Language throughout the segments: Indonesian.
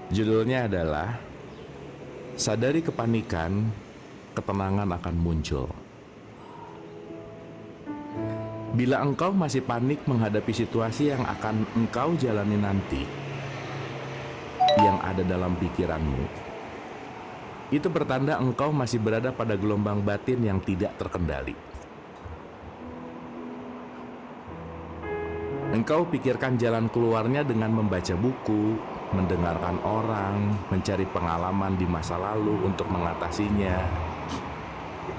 Judulnya adalah Sadari kepanikan, ketenangan akan muncul. Bila engkau masih panik menghadapi situasi yang akan engkau jalani nanti, yang ada dalam pikiranmu, itu bertanda engkau masih berada pada gelombang batin yang tidak terkendali. Engkau pikirkan jalan keluarnya dengan membaca buku, mendengarkan orang, mencari pengalaman di masa lalu untuk mengatasinya.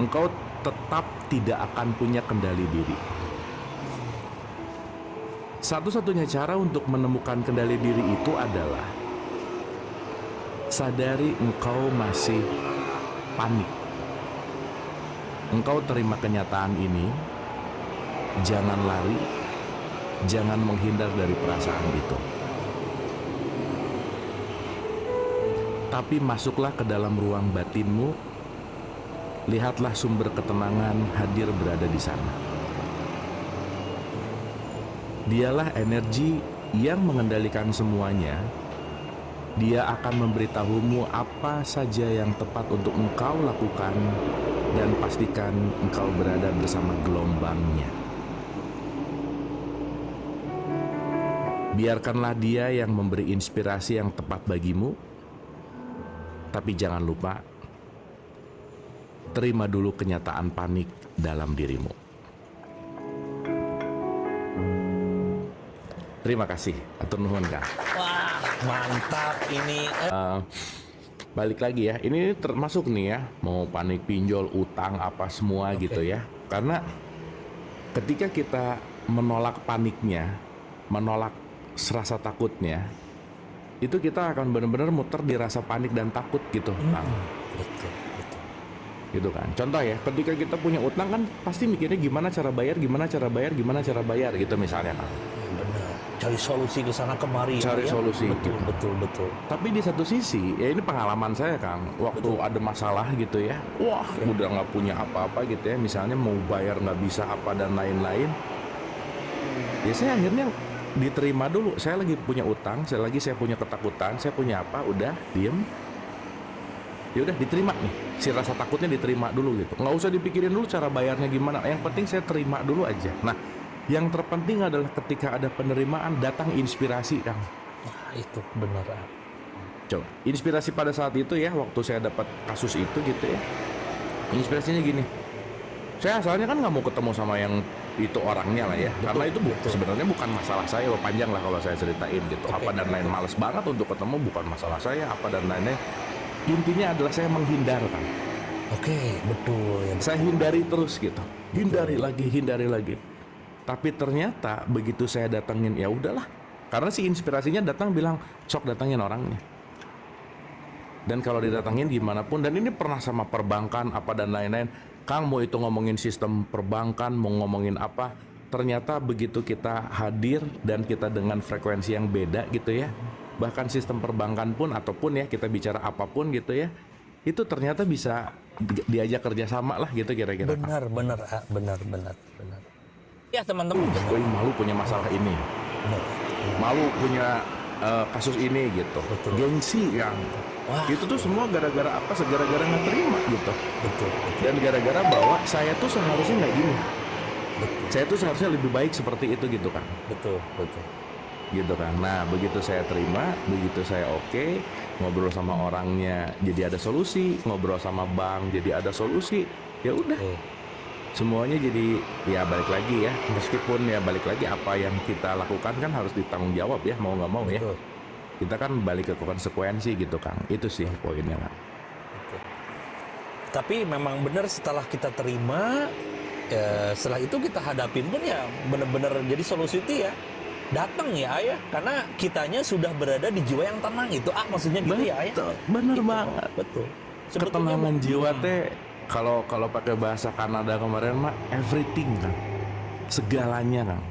Engkau tetap tidak akan punya kendali diri. Satu-satunya cara untuk menemukan kendali diri itu adalah sadari engkau masih panik. Engkau terima kenyataan ini, jangan lari, jangan menghindar dari perasaan itu. Tapi masuklah ke dalam ruang batinmu, lihatlah sumber ketenangan hadir berada di sana. Dialah energi yang mengendalikan semuanya. Dia akan memberitahumu apa saja yang tepat untuk engkau lakukan dan pastikan engkau berada bersama gelombangnya. Biarkanlah dia yang memberi inspirasi yang tepat bagimu, tapi jangan lupa, terima dulu kenyataan panik dalam dirimu. Terima kasih, atur nuhun Kang. Wah, mantap ini. Balik lagi ya, ini termasuk nih ya, mau panik pinjol, utang, apa semua gitu ya. Karena ketika kita menolak paniknya, menolak rasa takutnya, itu kita akan benar-benar muter di rasa panik dan takut gitu, Kang. Betul. Gitu kan. Contoh ya, ketika kita punya utang kan pasti mikirnya gimana cara bayar gitu misalnya, Kang. Benar. Cari solusi ke sana kemari. Cari solusi. Betul. Tapi di satu sisi, ya ini pengalaman saya, Kang. Waktu ada masalah gitu ya, wah udah nggak punya apa-apa gitu ya, misalnya mau bayar nggak bisa apa dan lain-lain. Ya saya akhirnya diterima dulu. Saya lagi punya utang, saya punya ketakutan, saya punya apa, udah diem. Ya udah diterima nih, si rasa takutnya diterima dulu gitu. Nggak usah dipikirin dulu cara bayarnya gimana. Yang penting saya terima dulu aja. Nah, yang terpenting adalah ketika ada penerimaan datang inspirasi, Kang. Wah, itu benar. Coba, inspirasi pada saat itu ya, waktu saya dapat kasus itu gitu ya. Inspirasinya gini, saya asalnya kan nggak mau ketemu sama yang itu orangnya lah ya, karena itu sebenarnya bukan masalah saya, panjang lah kalau saya ceritain gitu. Apa dan lain, males banget untuk ketemu, bukan masalah saya, apa dan lainnya. Intinya adalah saya menghindar, Kang. Betul. Ya. Saya hindari terus gitu, hindari lagi. Tapi ternyata begitu saya datengin, ya udahlah, karena si inspirasinya datang bilang sok datangin orangnya. Dan kalau didatangin gimana pun, dan ini pernah sama perbankan apa dan lain-lain, Kang, mau itu ngomongin sistem perbankan, mau ngomongin apa, ternyata begitu kita hadir dan kita dengan frekuensi yang beda gitu ya, bahkan sistem perbankan pun ataupun ya kita bicara apapun gitu ya, itu ternyata bisa diajak kerjasama lah gitu kira-kira. Benar. Ya teman-teman. Malu punya masalah ini, malu punya kasus ini gitu. Betul. Gengsi yang itu tuh semua gara-gara apa? Gara-gara nggak terima gitu. Betul. Dan gara-gara bahwa saya tuh seharusnya nggak gini. Saya tuh seharusnya lebih baik seperti itu gitu kan. Betul. Gitu kan. Nah begitu saya terima, begitu saya oke, ngobrol sama orangnya jadi ada solusi, ngobrol sama bank jadi ada solusi, ya udah. Semuanya jadi ya balik lagi ya, meskipun ya balik lagi apa yang kita lakukan kan harus ditanggung jawab ya, mau nggak mau ya. Kita kan balik ke konsekuensi gitu, Kang. Itu sih poinnya, Kang. Tapi memang benar setelah kita terima, setelah itu kita hadapin pun ya benar-benar jadi solusi itu ya datang ya, karena kitanya sudah berada di jiwa yang tenang itu, maksudnya gitu ya. Bener gitu, banget. Betul. Ketenangan jiwa teh. Kalau pakai bahasa Kanada kemarin mah everything, kan, segalanya, Kang.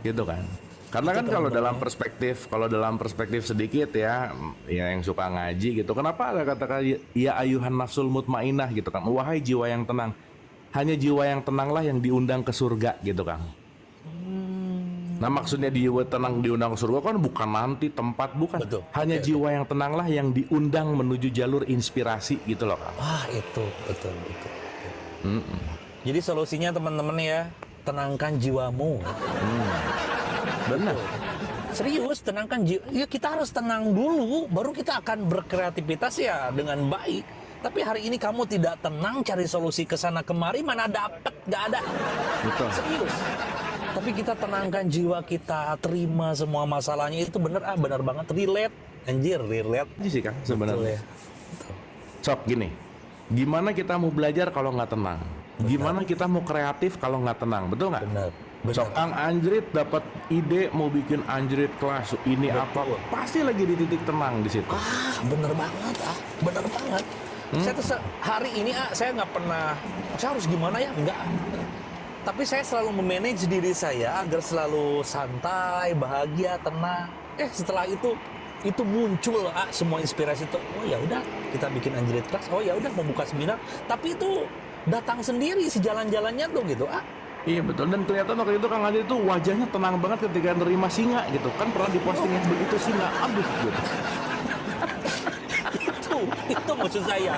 Gitu kan. Karena kan kalau dalam perspektif sedikit ya yang suka ngaji gitu. Kenapa ada kata-kata ya ayuhan nafsul mutmainah gitu, kan? Wahai jiwa yang tenang. Hanya jiwa yang tenanglah yang diundang ke surga gitu, Kang. Nah maksudnya jiwa tenang diundang ke surga kan bukan nanti tempat, bukan. Betul. Hanya Oke, jiwa yang tenanglah yang diundang menuju jalur inspirasi gitu loh Kang. Wah, itu betul. Mm-mm. Jadi solusinya teman-teman ya, tenangkan jiwamu. Benar. Serius, tenangkan jiwa. Ya kita harus tenang dulu, baru kita akan berkreativitas ya dengan baik. Tapi hari ini kamu tidak tenang, cari solusi ke sana kemari, mana dapet, gak ada. Betul. Serius. Tapi kita tenangkan jiwa kita, terima semua masalahnya, itu bener bener banget, relate. Anjir, relate. Ini sih Kang Betul sebenarnya. ya. Sok gini, gimana kita mau belajar kalau nggak tenang? Gimana kita mau kreatif kalau nggak tenang? Betul nggak? Benar. Sok Kang Anjrit dapat ide mau bikin Anjrit kelas ini apa, pasti lagi di titik tenang di situ. Bener banget, bener banget. Saya tuh hari ini saya nggak pernah, saya harus gimana ya? Enggak. Tapi saya selalu memanage diri saya agar selalu santai, bahagia, tenang. Setelah itu muncul semua inspirasi itu. Oh ya udah, kita bikin Anjrit Class. Oh ya udah, mau buka seminar. Tapi itu datang sendiri si jalan-jalannya tuh gitu. Iya betul, dan kelihatan waktu itu Kang Anjrit itu wajahnya tenang banget ketika nerima singa gitu. Kan pernah dipostingnya begitu singa, aduh gitu. Itu maksud saya.